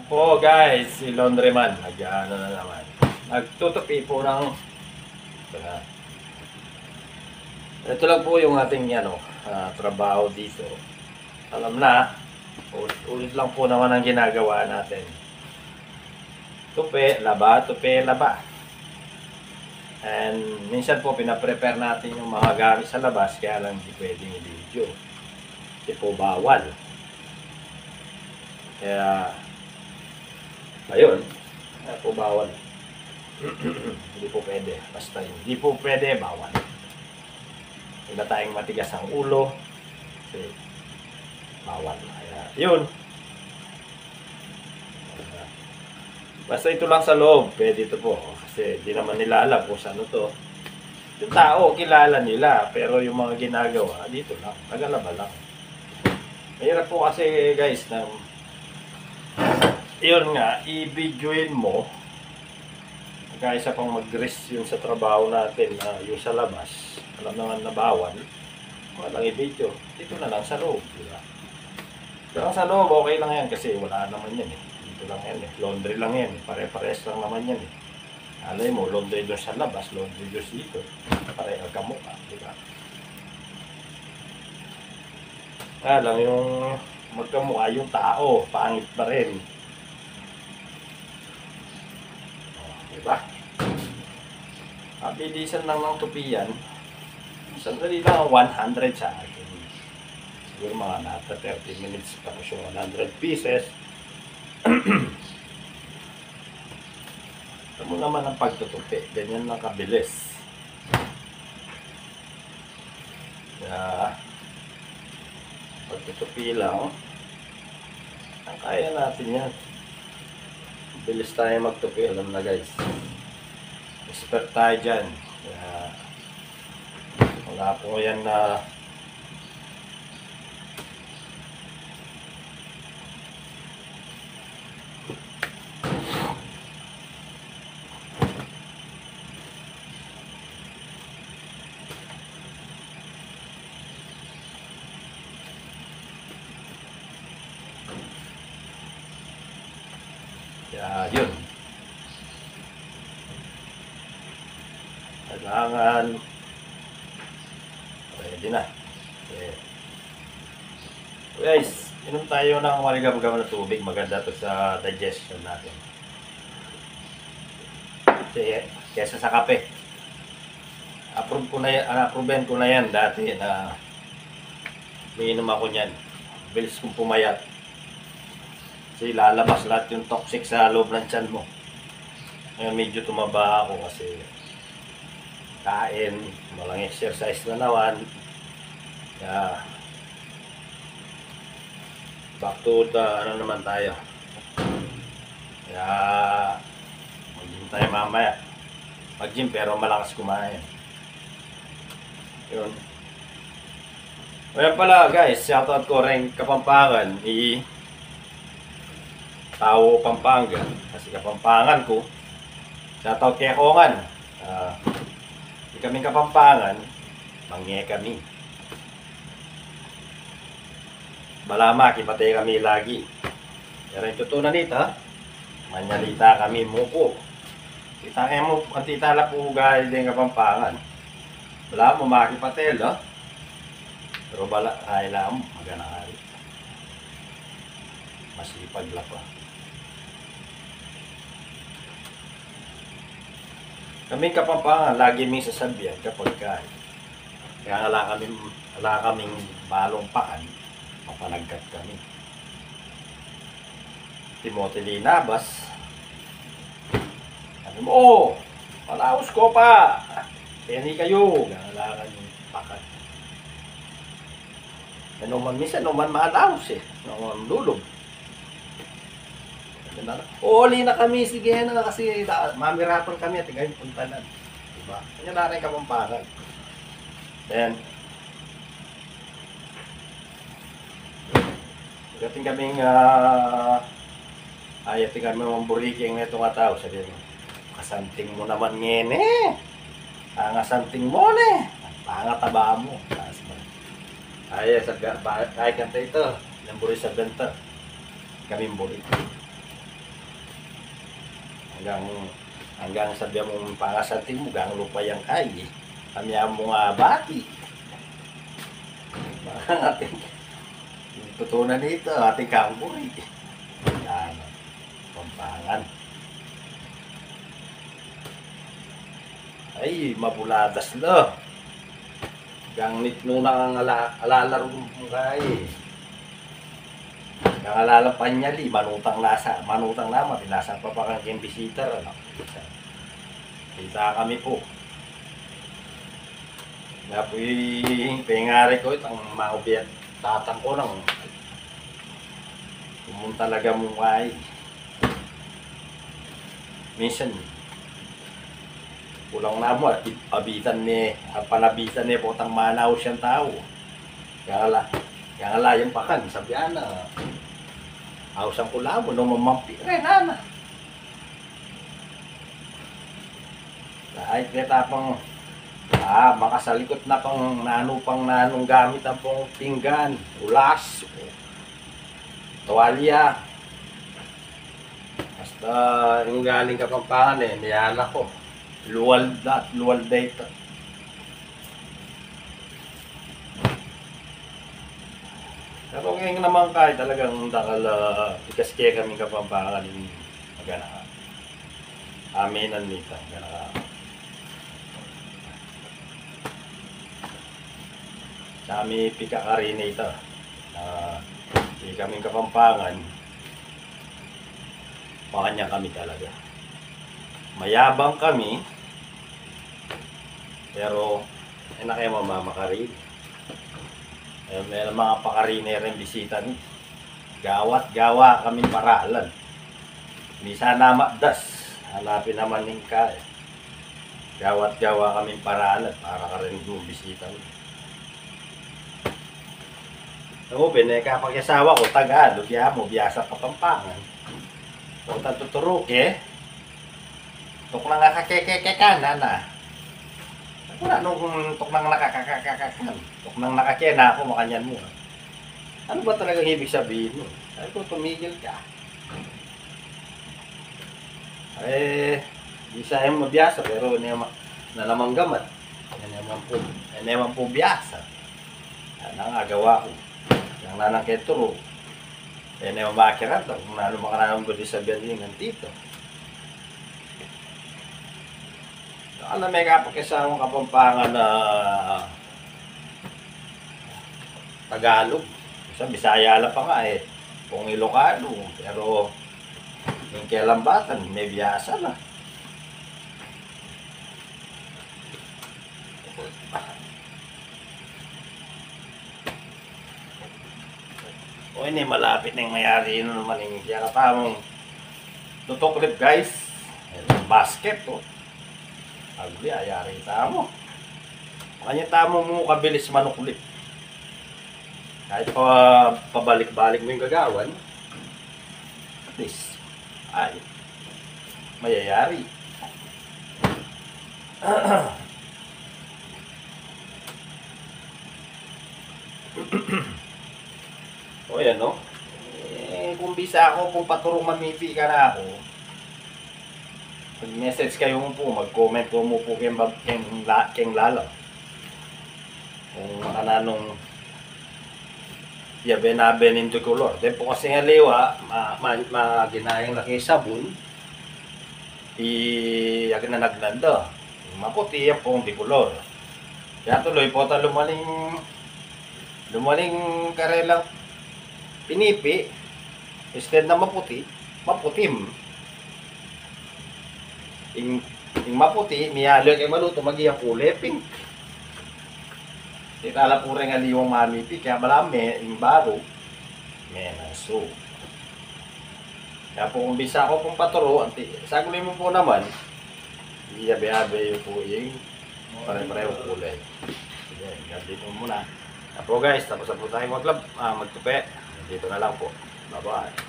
Po guys, si Laundryman, nag-ano na naman. Nagtutupi po ng... Ito lang po yung ating trabaho dito. Alam na, ulit lang po naman ang ginagawa natin. Tupi, laba. And minsan po pinaprepare natin yung mga gamit sa labas, kaya lang hindi pwedeng i-video. Kasi po bawal. Kaya, ayun, po bawal. Hindi po pwede. Basta hindi po pwede, bawal. Huwag na tayong matigas ang ulo. Kasi bawal. Kaya, yun. Basta ito lang sa loob, pwede ito po. Kasi di naman nila alam kung saan ito. Yung tao, kilala nila. Pero yung mga ginagawa, dito lang. Nagalaba lang. Mahirap po kasi guys, na yun nga, i-videoin mo. Kaya isa pang mag-risk yun sa trabaho natin na yung sa labas. Alam naman na bawal. Walang i-video. Dito na lang sa loob. Diba? Pero sa loob, okay lang yan kasi wala naman yan eh. Dito lang yan eh. Laundry lang yan eh. Pare-pares lang naman yan eh. Alay mo, laundry doon sa labas, laundry doon dito. Pare-ang kamukha. Diba? Alam yung magkamukha yung tao, pangit pa rin. Diba? Mabilisan lang ng tupian. Sandali lang 100 sa akin. Siguro mga nata 30 minutes tapos yung 100 pieces. Ito mo naman ang pagtutupi. Ganyan lang kabilis. Pagtutupi lang. Kaya natin yan. Bilis tayo magtupi. Alam na guys. Expert tayo dyan. Wala po yan na yun. Kailangan pwede na. Okay. Guys, inom tayo ng maligam-gam na tubig. Maganda to sa digestion natin. Kesa sa kape. Approvean ko na yan dati na umiinom ako niyan. Bilis kong pumayat. Kasi lalabas lahat yung toxic sa loob ng tiyan mo. Ngayon medyo tumaba ako kasi kain, walang exercise na naman. Kaya back to the naman tayo. Kaya mag-gym tayo mamaya. Mag-gym pero malakas kumain. Yun. Kaya pala guys, shoutout ko rin Kapampangan Tao Pampanga. Kasi Kapampangan ko. Shoutout kay Kongan. Di kami Kapampangan, mangye kami. Balama, kipatay kami lagi. Pero yung tutunan nito, manyalita kami muko. Kita mo, ang titala po gaya din Kapampangan. Wala mo makipatel, no? Pero bala, ay lang, maganari. Masipag lang pa. Kaming Kapampangan, lagi may sasabihan kapag kain. Kaya wala kaming malumpakan, mapanagkat kami. Timothy Linabas, sabi mo, palaos ko pa. Kaya kayo, ganalangan yung pakat. Minsan naman maalaos eh, naman lulog. Uli na kami, sige na kasi mamirapan kami at ngayon puntanan. Diba? Kanya na rin Kapampangan. Then, gating kaming ayating kami mambuliking na itong tao. Sabi mo, kasanting mo naman ngene. Kasanting mo ne. Pangataba mo. Ay, kaya kanta ito. Namburi sa benta. Kaming buri. hanggang sabi mo pangasanting mo, gang lupa yung kay. Kami ang mga bati. Parang ating tutunan nito, ating kamboy. Yan, Pampangan. Ay, mabuladas lo. Gangnit nuna ang alalaro mo kay. Ang alalapan niya li, manutang naman, nasa pa pa kang bisita. Ano? Kita kami po. Nga po yung pengari ko, itang maubiyat tatang ko nang pumunta talaga mo kay. Minsan, kulang na mo, panabitan ni potang manaw siyang tao. Kaya nga yung pakan, sabihan na, awsang kula mo, nung mamampi rin, ana. Kahit kita pang, makasalikot na pang nanong gamit ang pong pinggan, ulas, tuwalya. Basta yung galing Kapampangan niyala ko. Luwal data. Pero ngayon naman kahit talagang ikaske kami Kapampangan din magana. Aminan nito. Kami pika ka rin ito. Hindi kami Kapampangan. Pakanya kami talaga. Mayabang kami. Pero, na kayo mamamakarin. May mga pakariner rin bisita ni. Gawa kami paralan. Bisa na makdas. Hanapin naman ng ka. Gawa kami paralan para ka rin mo bisita ni. Ako, kapag asawa ko, Tagalog, mo, biyasa Kapampangan. O tatuturok tok nang nakakekekanan na. Wala nung tok nang nakakakakakan. Tok nang nakakena ako makanyan mo. Ano ba talagang ibig sabihin mo? Sabi ko, tumigil ka. Di siya yung mabiyasa, pero nalamang gamat. Yan naman po biyasa. Yan ang agawa ko. Yang nanang keturo. Yan naman makirat. Kung nalo makananong ko di sabihin ng tito. Alam may kapag-isawang Kapampangan na Tagalog. Sa Bisaya lang pa nga kung Ilocano. Pero yung Kilambatan, may biyasa na. O ini malapit na yung mayari yun naman yung kaya katamong tutok clip guys. Basket agli ayari tamo. Kanya tamo mo kabilis manuklip. Kahit pabalik-balik mo yung gagawan, at least ay mayayari. O yan kung bisa ako, kung paturong mamipi ka na ako, mag-message kayo mo po, mag-comment ko mo po keng lalaw. Kung makananong yabe-nabe into color. Then po kasi nga liwa, ginayang laki sabon, iyag na nagnanda. Maputi yan pong bicolor. Kaya tuloy po ta lumaling karelang pinipi, instead na maputim. Yung maputi, miyalo kay maluto, magiyang kulay pink. Itala po rin nga liwang mamipi, kaya malami, yung baro, menaso. Kaya po kung bisa ko pong paturo, sagulin mo po naman, iyabe-abe yung po yung pare-pareho kulay. Sige, gabi po muna. Apo guys, tapos na po tayo magtupi. Dito na lang po. Bye-bye.